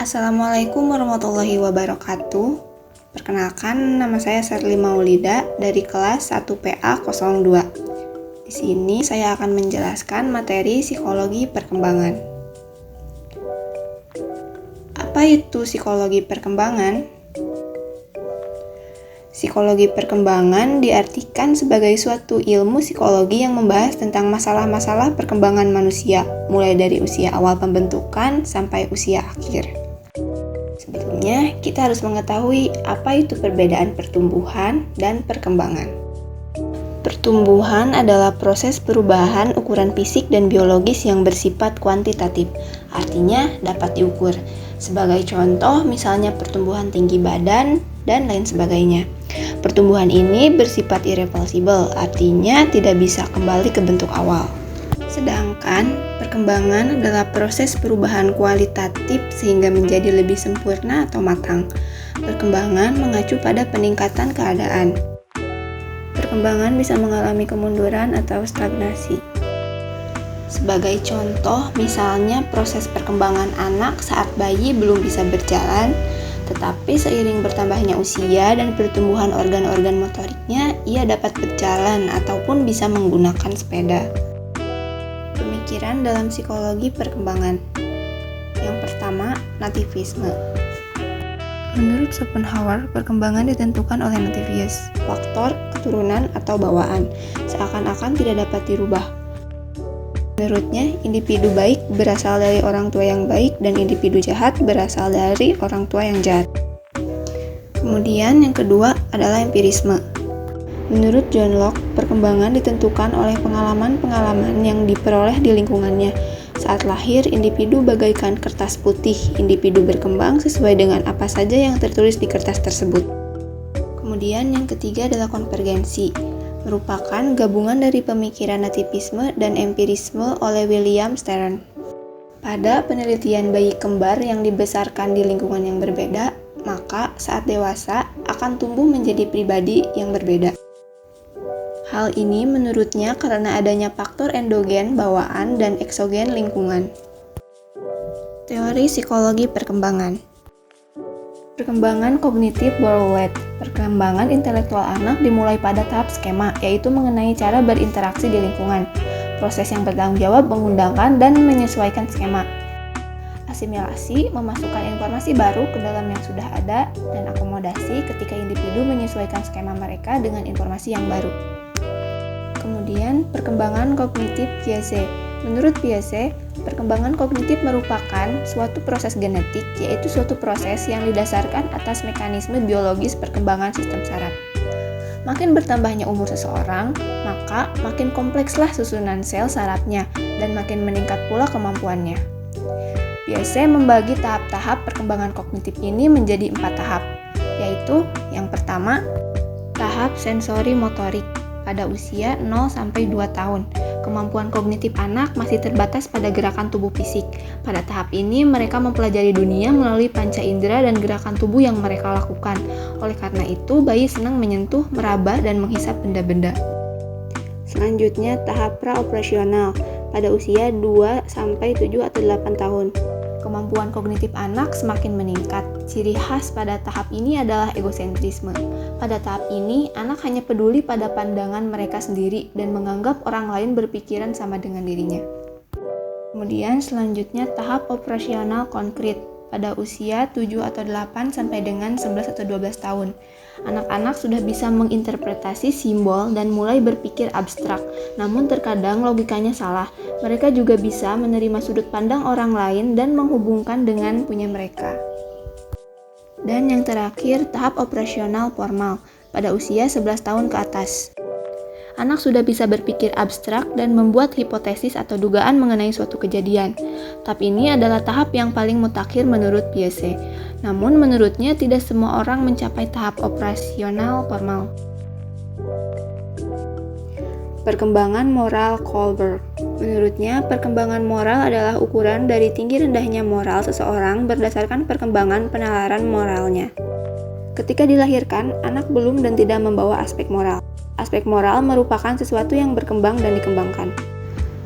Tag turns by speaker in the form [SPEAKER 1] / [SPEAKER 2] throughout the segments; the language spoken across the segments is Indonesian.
[SPEAKER 1] Assalamualaikum warahmatullahi wabarakatuh. Perkenalkan, nama saya Serli Maulida dari kelas 1PA02. Di sini saya akan menjelaskan materi psikologi perkembangan. Apa itu psikologi perkembangan? Psikologi perkembangan diartikan sebagai suatu ilmu psikologi yang membahas tentang masalah-masalah perkembangan manusia, mulai dari usia awal pembentukan sampai usia akhir. Sebelumnya, kita harus mengetahui apa itu perbedaan pertumbuhan dan perkembangan. Pertumbuhan adalah proses perubahan ukuran fisik dan biologis yang bersifat kuantitatif, artinya dapat diukur. Sebagai contoh, misalnya pertumbuhan tinggi badan, dan lain sebagainya. Pertumbuhan ini bersifat irreversible, artinya tidak bisa kembali ke bentuk awal. Sedangkan perkembangan adalah proses perubahan kualitatif sehingga menjadi lebih sempurna atau matang. Perkembangan mengacu pada peningkatan keadaan. Perkembangan bisa mengalami kemunduran atau stagnasi. Sebagai contoh, misalnya proses perkembangan anak saat bayi belum bisa berjalan, tetapi seiring bertambahnya usia dan pertumbuhan organ-organ motoriknya, ia dapat berjalan ataupun bisa menggunakan sepeda. Pemikiran dalam psikologi perkembangan. Yang pertama, nativisme. Menurut Schopenhauer, perkembangan ditentukan oleh nativitas, faktor, keturunan, atau bawaan, seakan-akan tidak dapat dirubah. Menurutnya, individu baik berasal dari orang tua yang baik dan individu jahat berasal dari orang tua yang jahat. Kemudian yang kedua adalah empirisme. Menurut John Locke, perkembangan ditentukan oleh pengalaman-pengalaman yang diperoleh di lingkungannya. Saat lahir, individu bagaikan kertas putih. Individu berkembang sesuai dengan apa saja yang tertulis di kertas tersebut. Kemudian yang ketiga adalah konvergensi, merupakan gabungan dari pemikiran nativisme dan empirisme oleh William Stern. Pada penelitian bayi kembar yang dibesarkan di lingkungan yang berbeda, maka saat dewasa akan tumbuh menjadi pribadi yang berbeda. Hal ini menurutnya karena adanya faktor endogen bawaan dan eksogen lingkungan. Teori psikologi perkembangan. Perkembangan kognitif Borowlet. Perkembangan intelektual anak dimulai pada tahap skema, yaitu mengenai cara berinteraksi di lingkungan. Proses yang bertanggung jawab mengundangkan dan menyesuaikan skema. Asimilasi, memasukkan informasi baru ke dalam yang sudah ada, dan akomodasi ketika individu menyesuaikan skema mereka dengan informasi yang baru. Kemudian, perkembangan kognitif Piaget. Menurut Piaget, perkembangan kognitif merupakan suatu proses genetik, yaitu suatu proses yang didasarkan atas mekanisme biologis perkembangan sistem saraf. Makin bertambahnya umur seseorang, maka makin komplekslah susunan sel sarafnya dan makin meningkat pula kemampuannya. Piaget membagi tahap-tahap perkembangan kognitif ini menjadi 4 tahap, yaitu yang pertama, tahap sensori motorik pada usia 0-2 tahun. Kemampuan kognitif anak masih terbatas pada gerakan tubuh fisik. Pada tahap ini, mereka mempelajari dunia melalui panca indera dan gerakan tubuh yang mereka lakukan. Oleh karena itu, bayi senang menyentuh, meraba, dan menghisap benda-benda. Selanjutnya, tahap praoperasional pada usia 2-7 atau 8 tahun. Kemampuan kognitif anak semakin meningkat. Ciri khas pada tahap ini adalah egosentrisme. Pada tahap ini, anak hanya peduli pada pandangan mereka sendiri dan menganggap orang lain berpikiran sama dengan dirinya. Kemudian selanjutnya tahap operasional konkret pada usia 7 atau 8 sampai dengan 11 atau 12 tahun. Anak-anak sudah bisa menginterpretasi simbol dan mulai berpikir abstrak, namun terkadang logikanya salah. Mereka juga bisa menerima sudut pandang orang lain dan menghubungkan dengan punya mereka. Dan yang terakhir, tahap operasional formal pada usia 11 tahun ke atas. Anak sudah bisa berpikir abstrak dan membuat hipotesis atau dugaan mengenai suatu kejadian. Tahap ini adalah tahap yang paling mutakhir menurut Piaget. Namun menurutnya tidak semua orang mencapai tahap operasional formal. Perkembangan moral Kohlberg. Menurutnya, perkembangan moral adalah ukuran dari tinggi rendahnya moral seseorang berdasarkan perkembangan penalaran moralnya. Ketika dilahirkan, anak belum dan tidak membawa aspek moral. Aspek moral merupakan sesuatu yang berkembang dan dikembangkan.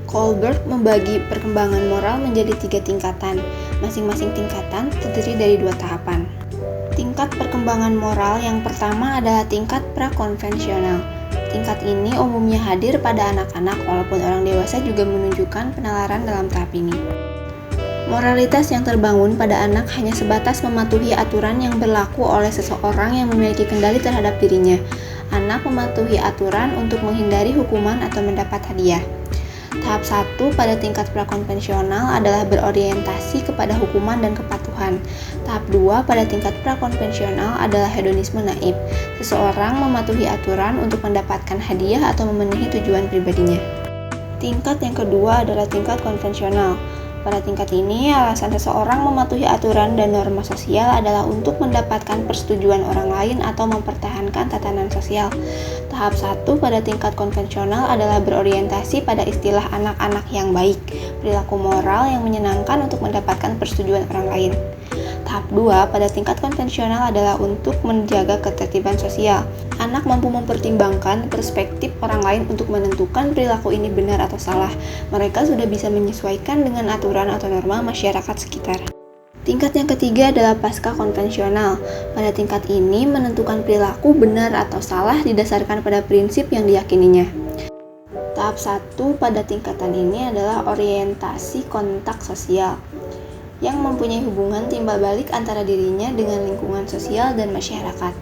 [SPEAKER 1] Kohlberg membagi perkembangan moral menjadi 3 tingkatan. Masing-masing tingkatan terdiri dari 2 tahapan. Tingkat perkembangan moral yang pertama adalah tingkat prakonvensional. Tingkat ini umumnya hadir pada anak-anak, walaupun orang dewasa juga menunjukkan penalaran dalam tahap ini. Moralitas yang terbangun pada anak hanya sebatas mematuhi aturan yang berlaku oleh seseorang yang memiliki kendali terhadap dirinya. Anak mematuhi aturan untuk menghindari hukuman atau mendapat hadiah. Tahap 1 pada tingkat prakonvensional adalah berorientasi kepada hukuman dan kepatuhan. Tahap 2 pada tingkat prakonvensional adalah hedonisme naif. Seseorang mematuhi aturan untuk mendapatkan hadiah atau memenuhi tujuan pribadinya. Tingkat yang kedua adalah tingkat konvensional. Pada tingkat ini, alasan seseorang mematuhi aturan dan norma sosial adalah untuk mendapatkan persetujuan orang lain atau mempertahankan tatanan sosial. Tahap 1 pada tingkat konvensional adalah berorientasi pada istilah anak-anak yang baik, perilaku moral yang menyenangkan untuk mendapatkan persetujuan orang lain. Tahap 2 pada tingkat konvensional adalah untuk menjaga ketertiban sosial. Anak mampu mempertimbangkan perspektif orang lain untuk menentukan perilaku ini benar atau salah. Mereka sudah bisa menyesuaikan dengan aturan atau norma masyarakat sekitar. Tingkat yang ketiga adalah pasca konvensional. Pada tingkat ini, menentukan perilaku benar atau salah didasarkan pada prinsip yang diyakininya. Tahap 1 pada tingkatan ini adalah orientasi kontak sosial, yang mempunyai hubungan timbal balik antara dirinya dengan lingkungan sosial dan masyarakat.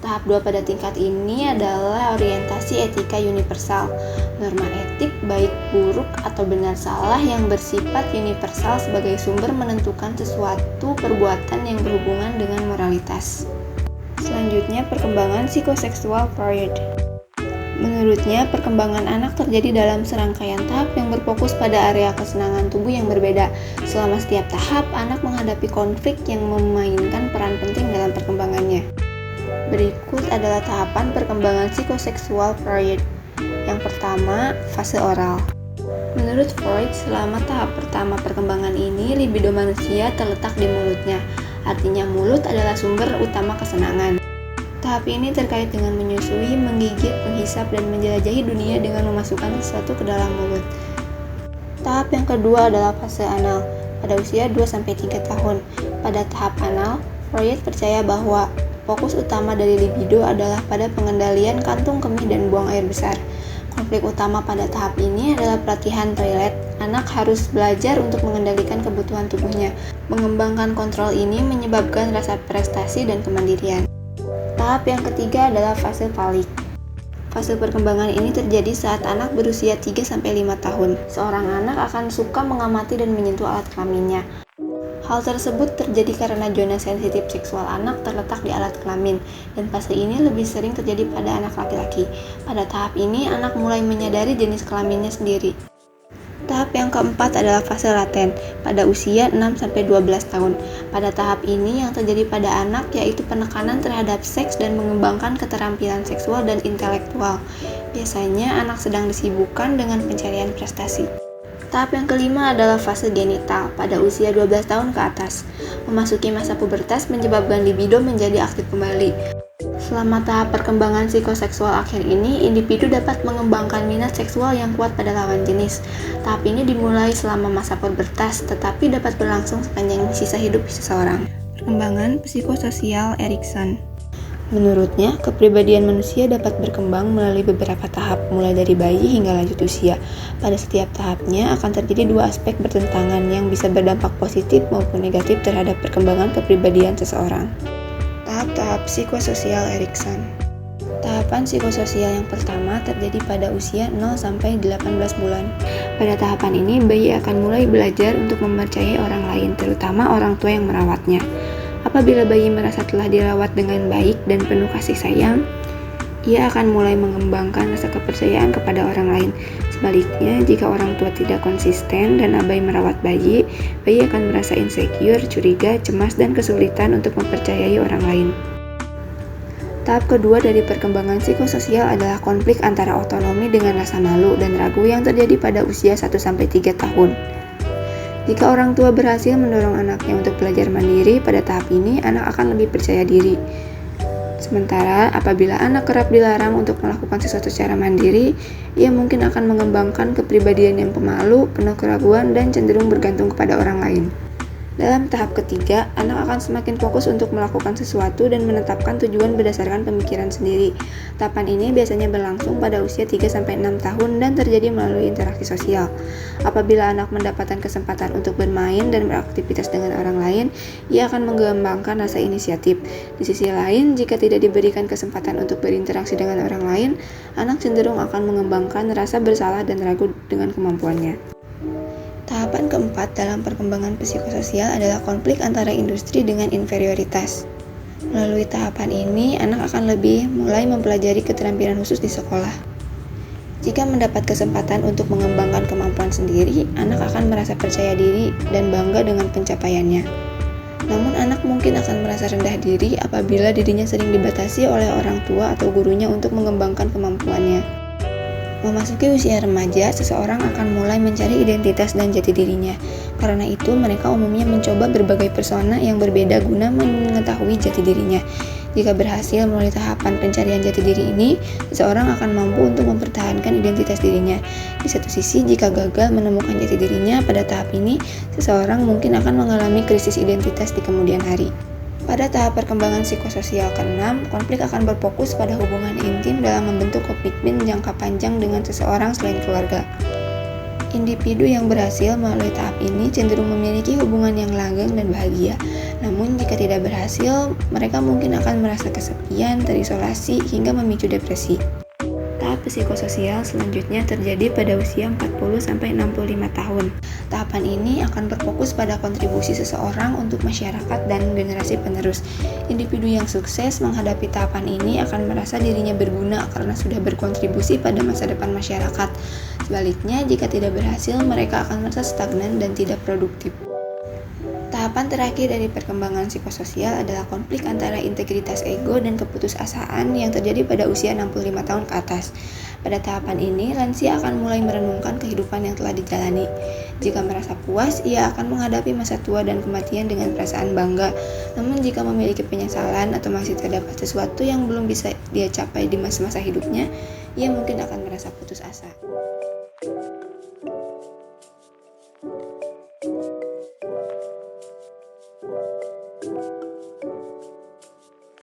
[SPEAKER 1] Tahap 2 pada tingkat ini adalah orientasi etika universal, norma etik baik buruk atau benar salah yang bersifat universal sebagai sumber menentukan sesuatu perbuatan yang berhubungan dengan moralitas. Selanjutnya, perkembangan psikoseksual Freud. Menurutnya, perkembangan anak terjadi dalam serangkaian tahap yang berfokus pada area kesenangan tubuh yang berbeda. Selama setiap tahap, anak menghadapi konflik yang memainkan peran penting dalam perkembangannya. Berikut adalah tahapan perkembangan psikoseksual Freud. Yang pertama, fase oral. Menurut Freud, selama tahap pertama perkembangan ini, libido manusia terletak di mulutnya. Artinya, mulut adalah sumber utama kesenangan. Tahap ini terkait dengan menyusui, menggigit, menghisap, dan menjelajahi dunia dengan memasukkan sesuatu ke dalam mulut. Tahap yang kedua adalah fase anal, pada usia 2-3 tahun. Pada tahap anal, Freud percaya bahwa fokus utama dari libido adalah pada pengendalian kantung kemih dan buang air besar. Konflik utama pada tahap ini adalah pelatihan toilet. Anak harus belajar untuk mengendalikan kebutuhan tubuhnya. Mengembangkan kontrol ini menyebabkan rasa prestasi dan kemandirian. Tahap yang ketiga adalah fase falik. Fase perkembangan ini terjadi saat anak berusia 3-5 tahun. Seorang anak akan suka mengamati dan menyentuh alat kelaminnya. Hal tersebut terjadi karena zona sensitif seksual anak terletak di alat kelamin, dan fase ini lebih sering terjadi pada anak laki-laki. Pada tahap ini, anak mulai menyadari jenis kelaminnya sendiri. Tahap yang keempat adalah fase laten, pada usia 6-12 tahun. Pada tahap ini yang terjadi pada anak yaitu penekanan terhadap seks dan mengembangkan keterampilan seksual dan intelektual. Biasanya anak sedang disibukkan dengan pencarian prestasi. Tahap yang kelima adalah fase genital, pada usia 12 tahun ke atas. Memasuki masa pubertas menyebabkan libido menjadi aktif kembali. Selama tahap perkembangan psikoseksual akhir ini, individu dapat mengembangkan minat seksual yang kuat pada lawan jenis. Tahap ini dimulai selama masa pubertas, tetapi dapat berlangsung sepanjang sisa hidup seseorang. Perkembangan psikososial Erikson. Menurutnya, kepribadian manusia dapat berkembang melalui beberapa tahap, mulai dari bayi hingga lanjut usia. Pada setiap tahapnya akan terjadi 2 aspek bertentangan yang bisa berdampak positif maupun negatif terhadap perkembangan kepribadian seseorang. Tahap psikososial Erikson. Tahapan psikososial yang pertama terjadi pada usia 0-18 bulan. Pada tahapan ini, bayi akan mulai belajar untuk mempercayai orang lain, terutama orang tua yang merawatnya. Apabila bayi merasa telah dirawat dengan baik dan penuh kasih sayang, ia akan mulai mengembangkan rasa kepercayaan kepada orang lain. Sebaliknya, jika orang tua tidak konsisten dan abai merawat bayi, bayi akan merasa insecure, curiga, cemas, dan kesulitan untuk mempercayai orang lain. Tahap kedua dari perkembangan psikososial adalah konflik antara otonomi dengan rasa malu dan ragu yang terjadi pada usia 1-3 tahun. Jika orang tua berhasil mendorong anaknya untuk belajar mandiri, pada tahap ini anak akan lebih percaya diri. Sementara apabila anak kerap dilarang untuk melakukan sesuatu secara mandiri, ia mungkin akan mengembangkan kepribadian yang pemalu, penuh keraguan, dan cenderung bergantung kepada orang lain. Dalam tahap ketiga, anak akan semakin fokus untuk melakukan sesuatu dan menetapkan tujuan berdasarkan pemikiran sendiri. Tahapan ini biasanya berlangsung pada usia 3-6 tahun dan terjadi melalui interaksi sosial. Apabila anak mendapatkan kesempatan untuk bermain dan beraktivitas dengan orang lain, ia akan mengembangkan rasa inisiatif. Di sisi lain, jika tidak diberikan kesempatan untuk berinteraksi dengan orang lain, anak cenderung akan mengembangkan rasa bersalah dan ragu dengan kemampuannya. Tahapan keempat dalam perkembangan psikososial adalah konflik antara industri dengan inferioritas. Melalui tahapan ini, anak akan lebih mulai mempelajari keterampilan khusus di sekolah. Jika mendapat kesempatan untuk mengembangkan kemampuan sendiri, anak akan merasa percaya diri dan bangga dengan pencapaiannya. Namun anak mungkin akan merasa rendah diri apabila dirinya sering dibatasi oleh orang tua atau gurunya untuk mengembangkan kemampuannya. Memasuki usia remaja, seseorang akan mulai mencari identitas dan jati dirinya. Karena itu, mereka umumnya mencoba berbagai persona yang berbeda guna mengetahui jati dirinya. Jika berhasil melalui tahapan pencarian jati diri ini, seseorang akan mampu untuk mempertahankan identitas dirinya. Di satu sisi, jika gagal menemukan jati dirinya pada tahap ini, seseorang mungkin akan mengalami krisis identitas di kemudian hari. Pada tahap perkembangan psikososial ke-6, konflik akan berfokus pada hubungan intim dalam membentuk komitmen jangka panjang dengan seseorang selain keluarga. Individu yang berhasil melalui tahap ini cenderung memiliki hubungan yang langgeng dan bahagia. Namun jika tidak berhasil, mereka mungkin akan merasa kesepian, terisolasi, hingga memicu depresi. Tahap psikososial selanjutnya terjadi pada usia 40-65 tahun. Tahapan ini akan berfokus pada kontribusi seseorang untuk masyarakat dan generasi penerus. Individu yang sukses menghadapi tahapan ini akan merasa dirinya berguna karena sudah berkontribusi pada masa depan masyarakat. Sebaliknya, jika tidak berhasil, mereka akan merasa stagnan dan tidak produktif. Tahapan terakhir dari perkembangan psikososial adalah konflik antara integritas ego dan keputusasaan yang terjadi pada usia 65 tahun ke atas. Pada tahapan ini, lansia akan mulai merenungkan kehidupan yang telah dijalani. Jika merasa puas, ia akan menghadapi masa tua dan kematian dengan perasaan bangga. Namun jika memiliki penyesalan atau masih terdapat sesuatu yang belum bisa dia capai di masa-masa hidupnya, ia mungkin akan merasa putus asa.